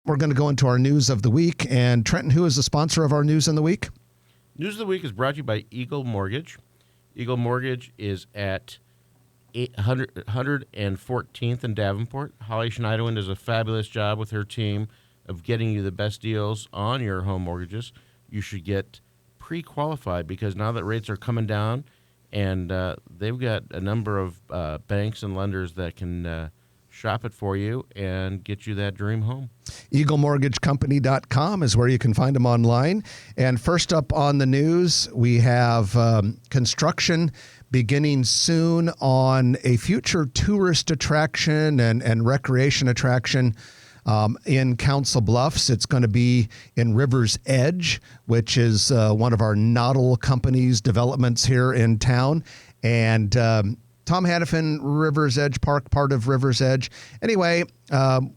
We're going to go into our news of the week. And Trenton, who is the sponsor of our news in the week? News of the week is brought to you by Eagle Mortgage. Eagle Mortgage is at 114th in Davenport. Holly Schneiderwind does a fabulous job with her team of getting you the best deals on your home mortgages. You should get pre-qualified because now that rates are coming down, and they've got a number of banks and lenders that can shop it for you and get you that dream home. EagleMortgageCompany.com is where you can find them online. And first up on the news, we have construction beginning soon on a future tourist attraction and recreation attraction in Council Bluffs. It's going to be in River's Edge, which is one of our Noddle Company's developments here in town. And Tom Hannafin, River's Edge Park, part of River's Edge. Anyway,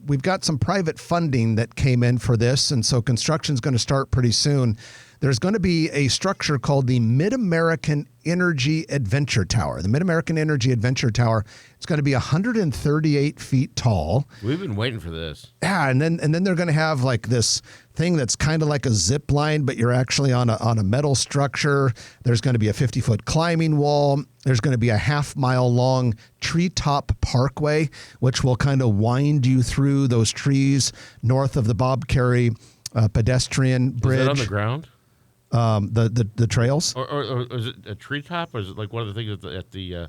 we've got some private funding that came in for this, and so construction's going to start pretty soon. There's going to be a structure called the Mid-American Energy Adventure Tower. The Mid-American Energy Adventure Tower, it's going to be 138 feet tall. We've been waiting for this. Yeah, and then they're going to have like this thing that's kind of like a zip line, but you're actually on a metal structure. There's going to be a 50-foot climbing wall. There's going to be a half-mile-long treetop parkway, which will kind of wind you through those trees north of the Bob Carey pedestrian bridge. Is that on the ground? The trails. Or is it a treetop, or is it like one of the things at the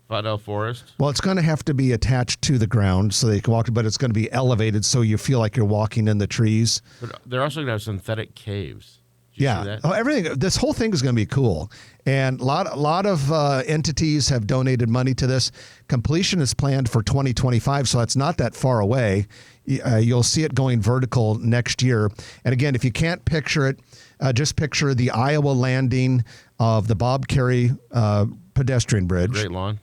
Fondell Forest? Well, it's going to have to be attached to the ground so they can walk, but it's going to be elevated so you feel like you're walking in the trees. But they're also going to have synthetic caves. Yeah. Oh, everything. This whole thing is going to be cool. And a lot of entities have donated money to this. Completion is planned for 2025, so that's not that far away. You'll see it going vertical next year. And again, if you can't picture it, just picture the Iowa landing of the Bob Carey pedestrian bridge. Great Lawn.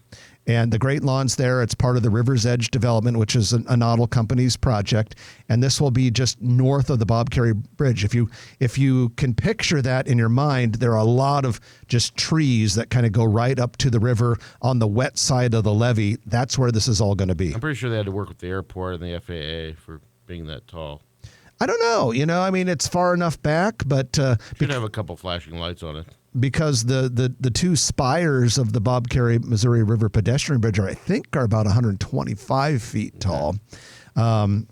And the Great Lawns there, it's part of the River's Edge development, which is a Noddle Company's project. And this will be just north of the Bob Carey Bridge. If you can picture that in your mind, there are a lot of just trees that kind of go right up to the river on the wet side of the levee. That's where this is all going to be. I'm pretty sure they had to work with the airport and the FAA for being that tall. I don't know. I mean, it's far enough back, but should have a couple flashing lights on it. Because the two spires of the Bob Carey Missouri River pedestrian bridge are about 125 feet tall. Yeah,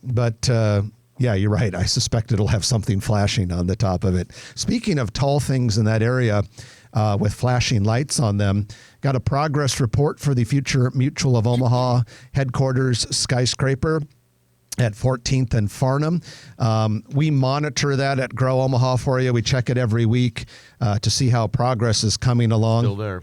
you're right. I suspect it'll have something flashing on the top of it. Speaking of tall things in that area with flashing lights on them, got a progress report for the Future Mutual of Omaha headquarters skyscraper at 14th and Farnham. We monitor that at Grow Omaha for you. We check it every week to see how progress is coming along. Still there.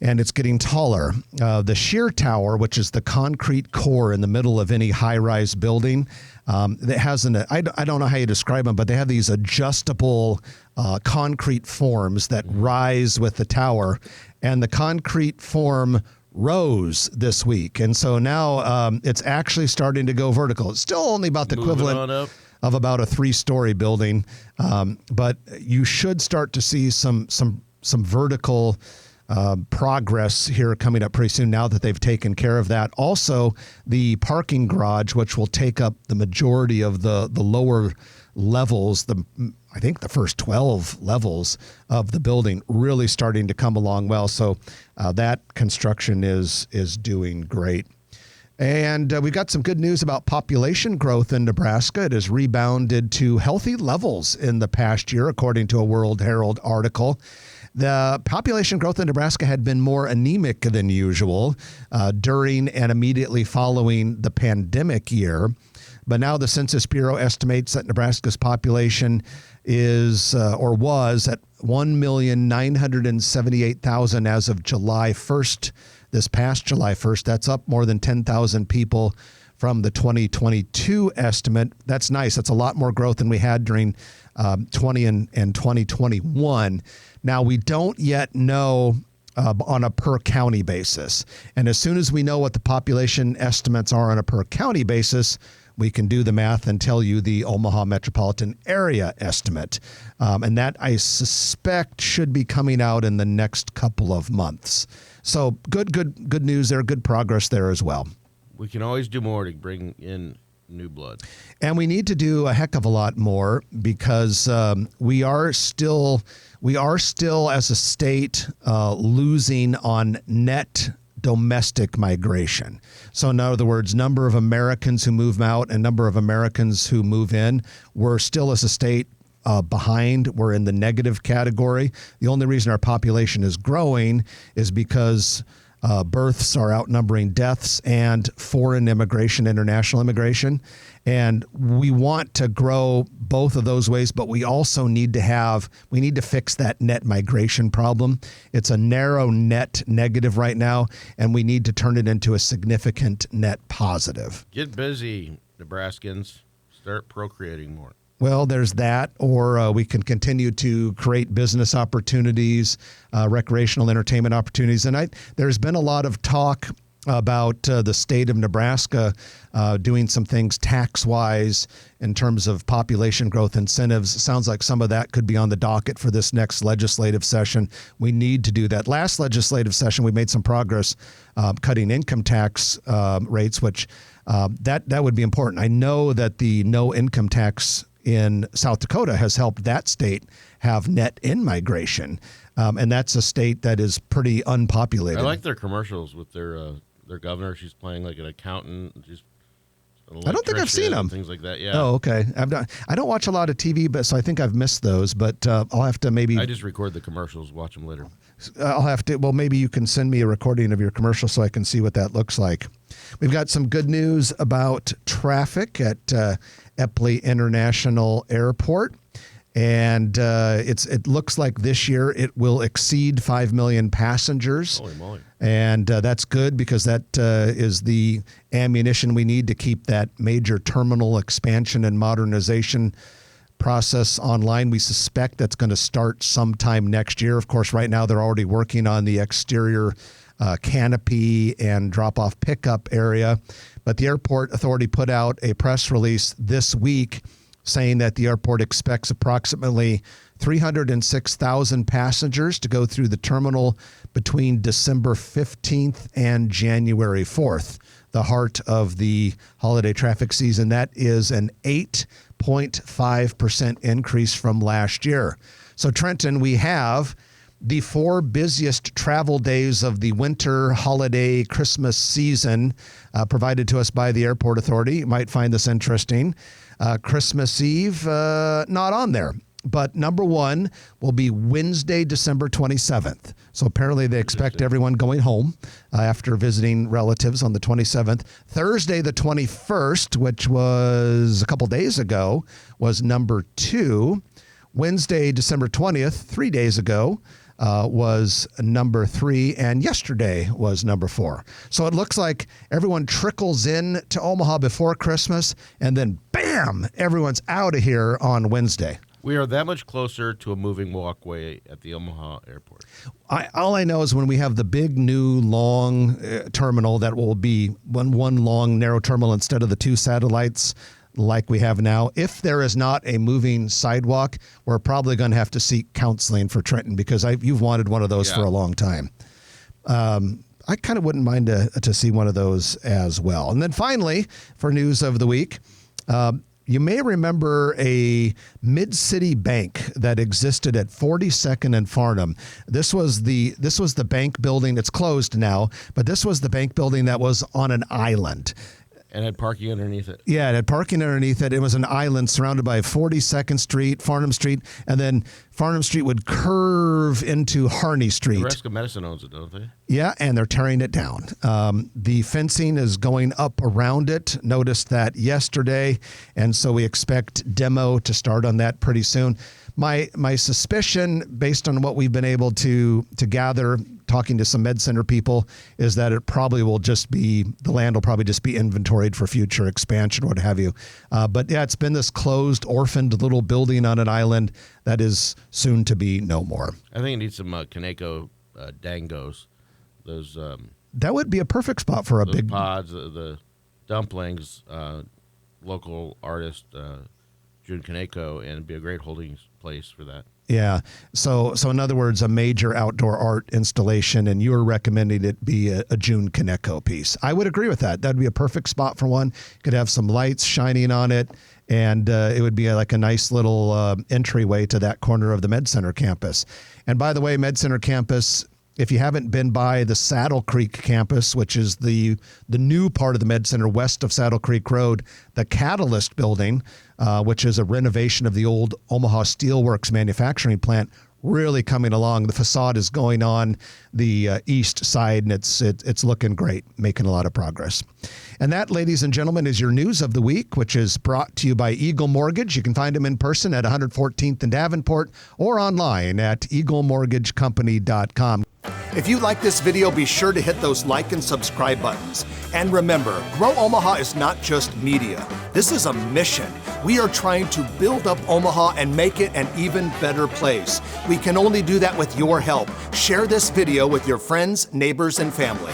And it's getting taller. The shear tower, which is the concrete core in the middle of any high-rise building, that has I don't know how you describe them, but they have these adjustable concrete forms that rise with the tower. And the concrete form rose this week. And so now it's actually starting to go vertical. It's still only about the equivalent of about a 3-story building. But you should start to see some vertical progress here coming up pretty soon now that they've taken care of that. Also, the parking garage, which will take up the majority of the lower levels, I think the first 12 levels of the building, really starting to come along well. So that construction is doing great. And we've got some good news about population growth in Nebraska. It has rebounded to healthy levels in the past year, according to a World Herald article. The population growth in Nebraska had been more anemic than usual during and immediately following the pandemic year. But now the Census Bureau estimates that Nebraska's population is or was at 1,978,000 as of July 1st, this past July 1st. That's up more than 10,000 people from the 2022 estimate. That's nice. That's a lot more growth than we had during 20 and 2021. Now, we don't yet know on a per county basis. And as soon as we know what the population estimates are on a per county basis, we can do the math and tell you the Omaha metropolitan area estimate. And that, I suspect, should be coming out in the next couple of months. So good news there, good progress there as well. We can always do more to bring in new blood. And we need to do a heck of a lot more because we are still as a state losing on net domestic migration. So in other words, number of Americans who move out and number of Americans who move in, we're still as a state behind. We're in the negative category. The only reason our population is growing is because births are outnumbering deaths and foreign immigration, international immigration. And we want to grow both of those ways, but we also need to fix that net migration problem. It's a narrow net negative right now, and we need to turn it into a significant net positive. Get busy, Nebraskans. Start procreating more. Well, there's that, or we can continue to create business opportunities, recreational entertainment opportunities. And there's been a lot of talk about the state of Nebraska doing some things tax-wise in terms of population growth incentives. It sounds like some of that could be on the docket for this next legislative session. We need to do that. Last legislative session, we made some progress cutting income tax rates, which that would be important. I know that the no income tax in South Dakota has helped that state have net in-migration. And that's a state that is pretty unpopulated. I like their commercials with their governor. She's playing like an accountant. I don't think I've seen them. Things like that, yeah. Oh, okay. I don't watch a lot of TV, so I think I've missed those. But I'll have to maybe. I just record the commercials, watch them later. I'll have to. Well, maybe you can send me a recording of your commercial so I can see what that looks like. We've got some good news about traffic at Eppley International Airport. And it looks like this year it will exceed 5 million passengers. Holy moly. And that's good because that is the ammunition we need to keep that major terminal expansion and modernization process online. We suspect that's going to start sometime next year. Of course, right now they're already working on the exterior canopy and drop-off pickup area. But the airport authority put out a press release this week saying that the airport expects approximately 306,000 passengers to go through the terminal between December 15th and January 4th, the heart of the holiday traffic season. That is an 8.5% increase from last year. So, Trenton, we have the 4 busiest travel days of the winter holiday Christmas season provided to us by the airport authority. You might find this interesting. Christmas Eve, not on there. But number 1 will be Wednesday, December 27th. So apparently they expect everyone going home after visiting relatives on the 27th. Thursday, the 21st, which was a couple days ago, was number 2. Wednesday, December 20th, 3 days ago, was number 3, and yesterday was number 4. So it looks like everyone trickles in to Omaha before Christmas, and then bam, everyone's out of here on Wednesday. We are that much closer to a moving walkway at the Omaha airport. All I know is when we have the big new long terminal that will be one long narrow terminal instead of the 2 satellites like we have now, if there is not a moving sidewalk, we're probably going to have to seek counseling for Trenton because you've wanted one of those for a long time. I kind of wouldn't mind to see one of those as well. And then finally, for news of the week, you may remember a mid-city bank that existed at 42nd and Farnham. This was the bank building. It's closed now, but this was the bank building that was on an island. And had parking underneath it. Yeah, it had parking underneath it. It was an island surrounded by 42nd Street, Farnham Street, and then Farnham Street would curve into Harney Street. Nebraska Medicine owns it, don't they? Yeah, and they're tearing it down. The fencing is going up around it. Noticed that yesterday, and so we expect demo to start on that pretty soon. My suspicion, based on what we've been able to gather, talking to some med center people, is that it probably will just be, the land will probably just be inventoried for future expansion, what have you. But yeah, it's been this closed, orphaned little building on an island that is soon to be no more. I think it needs some Kaneko dangos. Those that would be a perfect spot for a those big pods, the dumplings. Local artist June Kaneko, and it'd be a great holding place for that. Yeah. So in other words, a major outdoor art installation, and you were recommending it be a June Kaneko piece. I would agree with that. That'd be a perfect spot for one. Could have some lights shining on it, and it would be like a nice little entryway to that corner of the Med Center campus. And by the way, Med Center campus, if you haven't been by the Saddle Creek campus, which is the new part of the Med Center west of Saddle Creek Road, the Catalyst building, which is a renovation of the old Omaha Steelworks manufacturing plant, really coming along. The facade is going on the east side, and it's looking great, making a lot of progress. And that, ladies and gentlemen, is your news of the week, which is brought to you by Eagle Mortgage. You can find them in person at 114th and Davenport or online at eaglemortgagecompany.com. If you like this video, be sure to hit those like and subscribe buttons. And remember, Grow Omaha is not just media. This is a mission. We are trying to build up Omaha and make it an even better place. We can only do that with your help. Share this video with your friends, neighbors, and family.